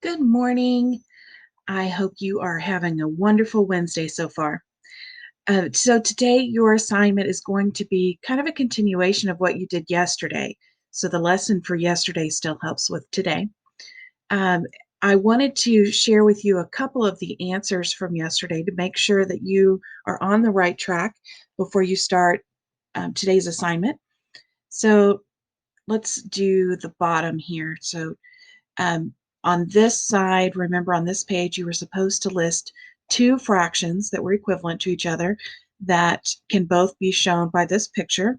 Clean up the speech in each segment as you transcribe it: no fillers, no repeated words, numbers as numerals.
Good morning. I hope you are having a wonderful Wednesday so far. So, today your assignment is going to be kind of a continuation of what you did yesterday. So, the lesson for yesterday still helps with today. Um, I wanted to share with you a couple of the answers from yesterday to make sure that you are on the right track before you start today's assignment. So, let's do the bottom here. Um, on this side, remember on this page, you were supposed to list two fractions that were equivalent to each other that can both be shown by this picture.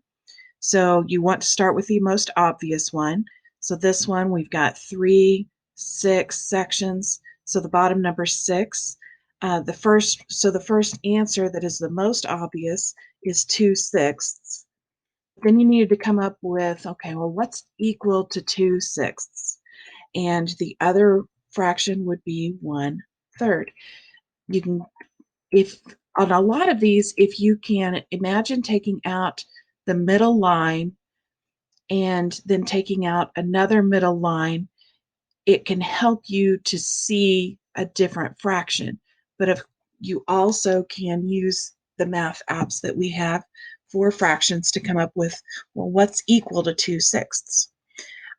So you want to start with the most obvious one. So this one, we've got 3, 6 sections. So the bottom number 6. The first answer that is the most obvious is 2/6. Then you needed to come up with, okay, well, what's equal to 2/6? And the other fraction would be 1/3. You can, if on a lot of these, if you can imagine taking out the middle line and then taking out another middle line, it can help you to see a different fraction. But if you also can use the math apps that we have for fractions to come up with, well, what's equal to 2/6?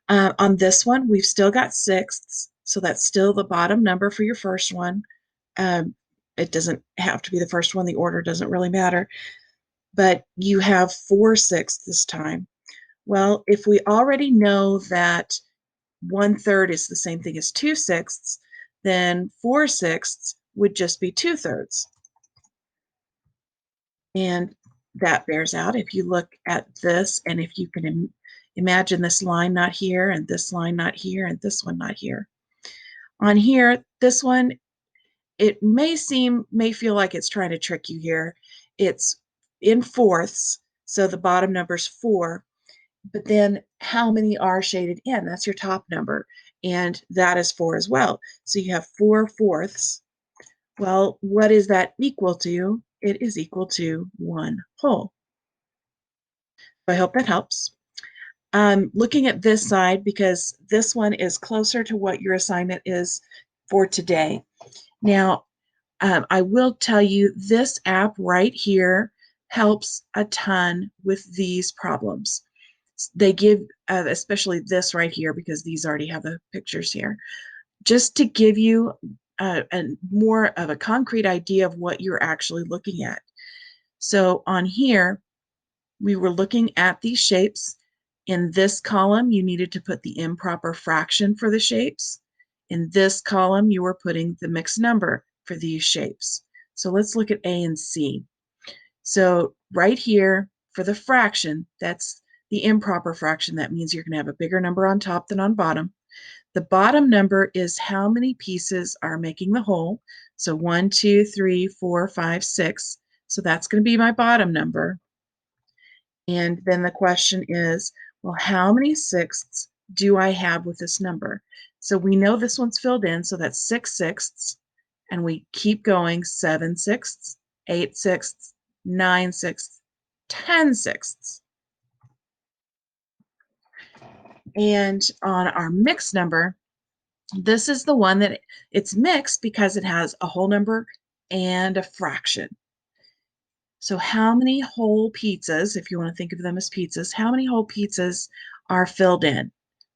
On this one, we've still got sixths, so that's still the bottom number for your first one. Um, it doesn't have to be the first one, the order doesn't really matter, but you have 4/6 this time. Well, if we already know that 1/3 is the same thing as 2/6, then 4/6 would just be 2/3. And that bears out if you look at this, and if you can imagine this line not here, and this line not here, and this one not here. On here, this one, it may feel like it's trying to trick you here. It's in fourths, so the bottom number's 4, but then how many are shaded in? That's your top number, and that is 4 as well. So you have 4/4. Well, what is that equal to? It is equal to 1 whole. I hope that helps. Looking at this side, because this one is closer to what your assignment is for today. Now, I will tell you this app right here helps a ton with these problems. They give, especially this right here, because these already have the pictures here, just to give you a more of a concrete idea of what you're actually looking at. So on here, we were looking at these shapes. In this column, you needed to put the improper fraction for the shapes. In this column, you were putting the mixed number for these shapes. So let's look at A and C. So right here, for the fraction, that's the improper fraction. That means you're going to have a bigger number on top than on bottom. The bottom number is how many pieces are making the whole. So 1, 2, 3, 4, 5, 6. So that's going to be my bottom number. And then the question is, well, how many sixths do I have with this number? So we know this one's filled in, so that's 6/6. And we keep going, 7/6, 8/6, 9/6, 10/6. And on our mixed number, this is the one that it's mixed because it has a whole number and a fraction. So how many whole pizzas, if you want to think of them as pizzas, how many whole pizzas are filled in?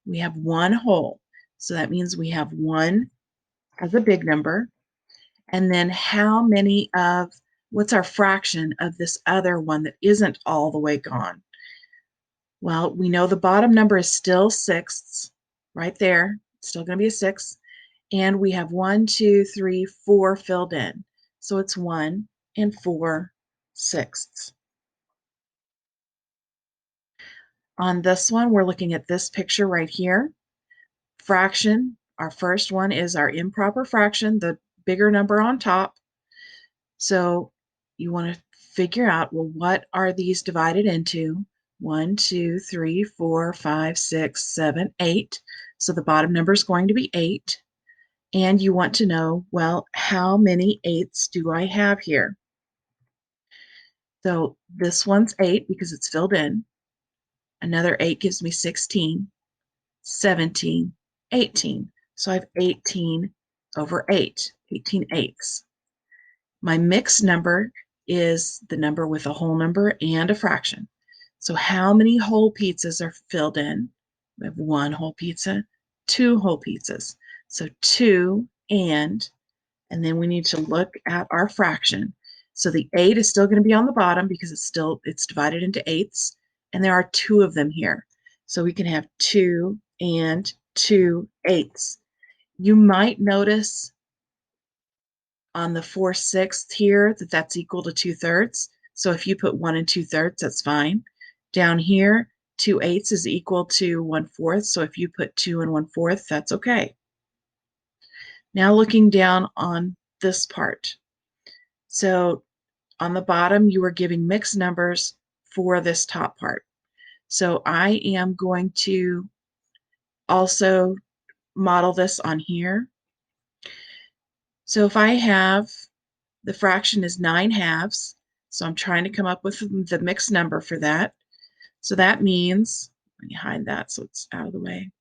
We have 1 whole. So that means we have 1 as a big number. And then how many of, what's our fraction of this other one that isn't all the way gone? Well, we know the bottom number is still sixths right there. It's still going to be a 6. And we have 1, 2, 3, 4 filled in. So it's 1 and 4/6. On this one, we're looking at this picture right here. Fraction, our first one is our improper fraction, the bigger number on top. So you want to figure out, well, what are these divided into? 1, 2, 3, 4, 5, 6, 7, 8. So the bottom number is going to be 8. And you want to know, well, how many eighths do I have here? So this one's 8 because it's filled in. Another 8 gives me 16, 17, 18. So I have 18 over 8, 18 eighths. My mixed number is the number with a whole number and a fraction. So how many whole pizzas are filled in? We have one whole pizza, two whole pizzas. So 2 and then we need to look at our fraction. So the 8 is still going to be on the bottom because it's divided into eighths, and there are 2 of them here. So we can have 2 and 2 eighths. You might notice on the 4/6 here that that's equal to 2/3. So if you put 1 and 2/3, that's fine. Down here, 2 eighths is equal to 1/4. So if you put 2 and 1/4, that's okay. Now looking down on this part. So on the bottom, you are giving mixed numbers for this top part. So I am going to also model this on here. So if I have the fraction is 9/2, so I'm trying to come up with the mixed number for that. So that means, let me hide that so it's out of the way.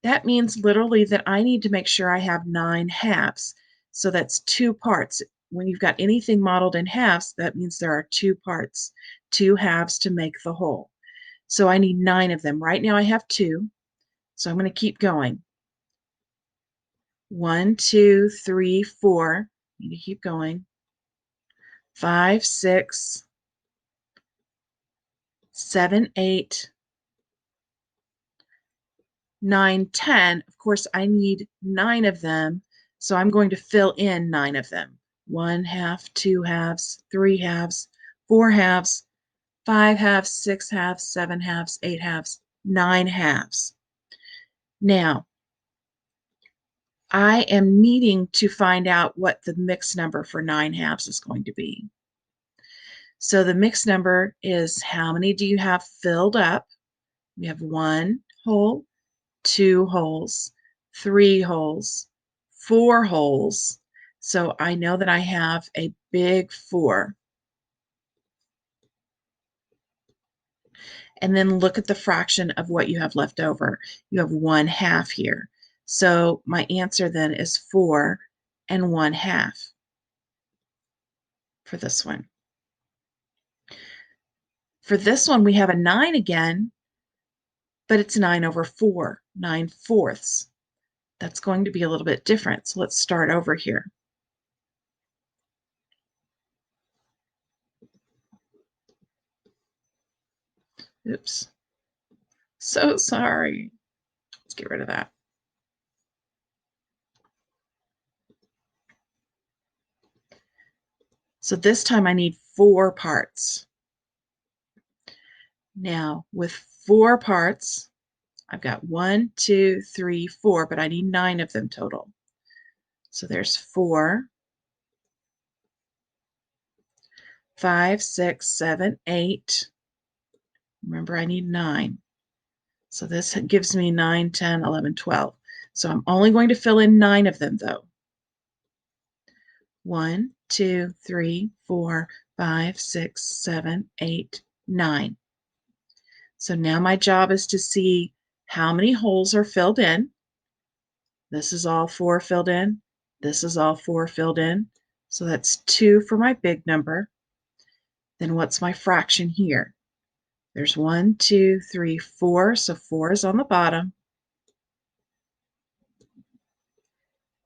That means literally that I need to make sure I have 9/2. So that's 2 parts. When you've got anything modeled in halves, that means there are 2 parts, 2 halves to make the whole. So I need 9 of them. Right now I have 2, so I'm going to keep going. 1, 2, 3, 4. I need to keep going. 5, 6, 7, 8, 9, 10. Of course, I need 9 of them, so I'm going to fill in 9 of them. 1/2, 2 halves, 3 halves, 4 halves, 5 halves, 6 halves, 7 halves, 8 halves, 9 halves. Now, I am needing to find out what the mixed number for 9 halves is going to be. So the mixed number is how many do you have filled up? We have 1 whole, 2 holes, 3 holes, 4 holes. So I know that I have a big 4. And then look at the fraction of what you have left over. You have 1/2 here. So my answer then is 4 and 1/2 for this one. For this one, we have a 9 again, but it's 9 over 4, 9/4. That's going to be a little bit different. So let's start over here. Oops. So sorry. Let's get rid of that. So this time I need 4 parts. Now, with 4 parts, I've got 1, 2, 3, 4, but I need 9 of them total. So there's 4, 5, 6, 7, 8. Remember, I need 9. So this gives me 9, 10, 11, 12. So I'm only going to fill in 9 of them, though. 1, 2, 3, 4, 5, 6, 7, 8, 9. So now my job is to see how many holes are filled in. This is all 4 filled in. This is all 4 filled in. So that's 2 for my big number. Then what's my fraction here? There's 1, 2, 3, 4. So 4 is on the bottom.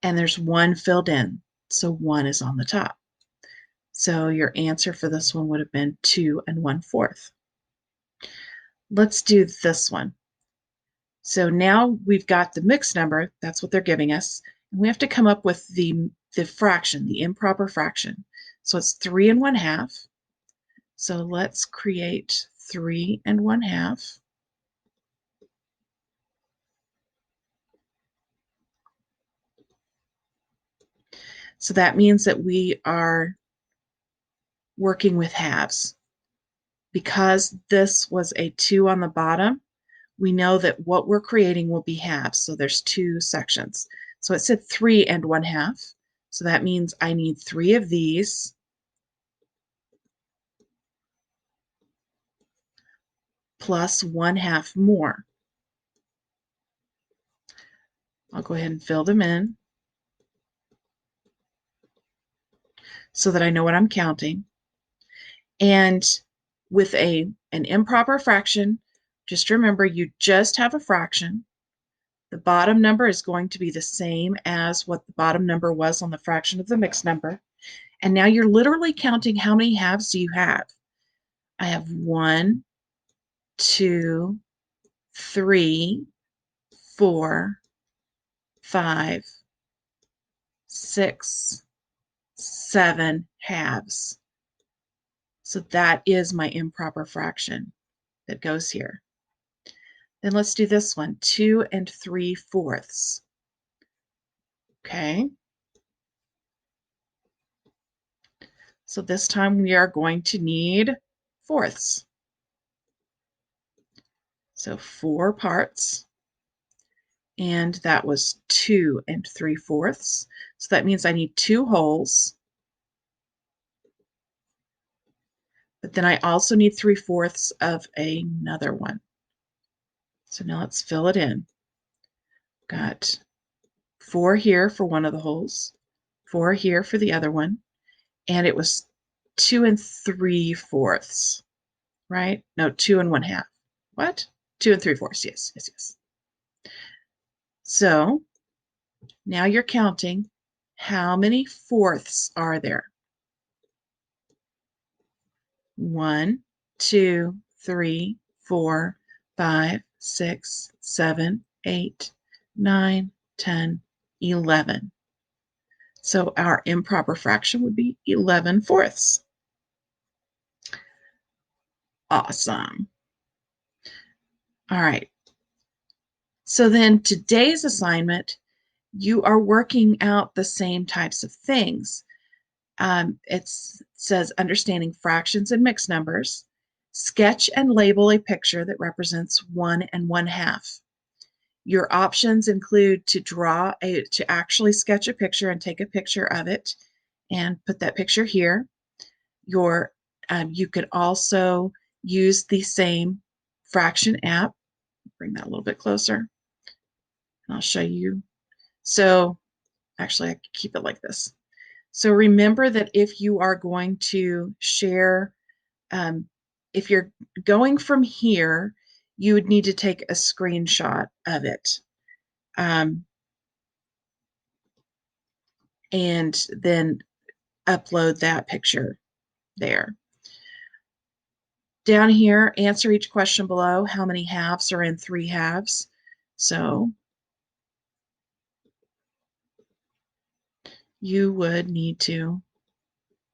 And there's 1 filled in. So 1 is on the top. So your answer for this one would have been 2 and 1/4. Let's do this one. So now we've got the mixed number, that's what they're giving us, and we have to come up with the fraction, the improper fraction. So it's 3 and 1/2. So let's create 3 and 1/2. So that means that we are working with halves. Because this was a 2 on the bottom, we know that what we're creating will be halves. So there's 2 sections. So it said 3 and 1/2. So that means I need 3 of these plus 1/2 more. I'll go ahead and fill them in so that I know what I'm counting. And with an improper fraction, just remember you just have a fraction. The bottom number is going to be the same as what the bottom number was on the fraction of the mixed number. And now you're literally counting how many halves do you have. I have 1, 2, 3, 4, 5, 6, 7 halves. So that is my improper fraction that goes here. Then let's do this one, 2 3/4. Okay. So this time we are going to need fourths. So 4 parts. And that was 2 3/4. So that means I need 2 wholes. But then I also need 3/4 of another one. So now let's fill it in. Got 4 here for one of the holes, 4 here for the other one, and it was 2 3/4, right? No, 2 1/2. What? 2 3/4. Yes, yes, yes. So now you're counting how many fourths are there? 1, 2, 3, 4, 5, 6, 7, 8, 9, 10, 11. So our improper fraction would be 11/4. Awesome. All right. So then today's assignment, you are working out the same types of things. It says understanding fractions and mixed numbers. Sketch and label a picture that represents 1 1/2. Your options include to actually sketch a picture and take a picture of it and put that picture here. You could also use the same fraction app. Bring that a little bit closer, and I'll show you. So actually, I could keep it like this. So remember that if you are going to share, if you're going from here, you would need to take a screenshot of it. And then upload that picture there. Down here, answer each question below. How many halves are in 3/2? So you would need to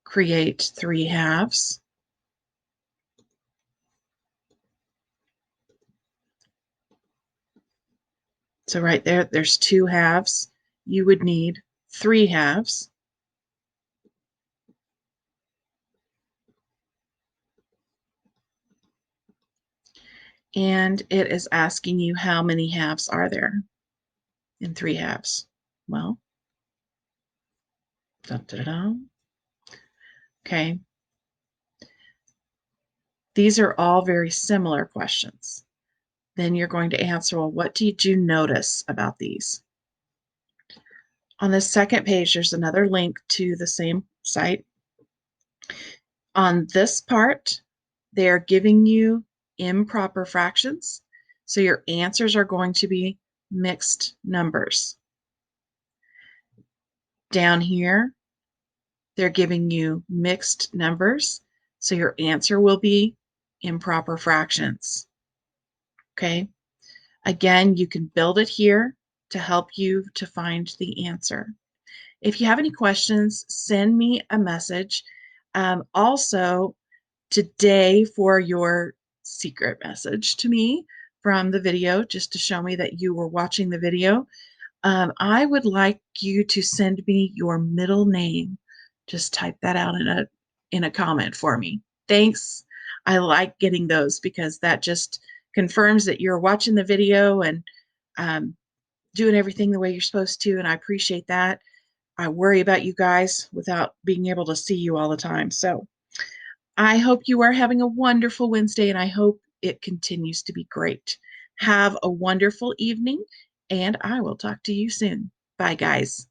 create 3/2. So right there, there's 2 halves. You would need 3/2. And it is asking you how many halves are there in 3/2. Well, dun, dun, dun. Okay. These are all very similar questions. Then you're going to answer, well, what did you notice about these? On the second page, there's another link to the same site. On this part, they're giving you improper fractions. So your answers are going to be mixed numbers. Down here, they're giving you mixed numbers. So your answer will be improper fractions. Okay. Again, you can build it here to help you to find the answer. If you have any questions, send me a message. Also, today for your secret message to me from the video, just to show me that you were watching the video, I would like you to send me your middle name. Just type that out in a comment for me. Thanks. I like getting those because that just confirms that you're watching the video and um, doing everything the way you're supposed to, and I appreciate that. I worry about you guys without being able to see you all the time. So I hope you are having a wonderful Wednesday, and I hope it continues to be great. Have a wonderful evening, and I will talk to you soon. Bye, guys.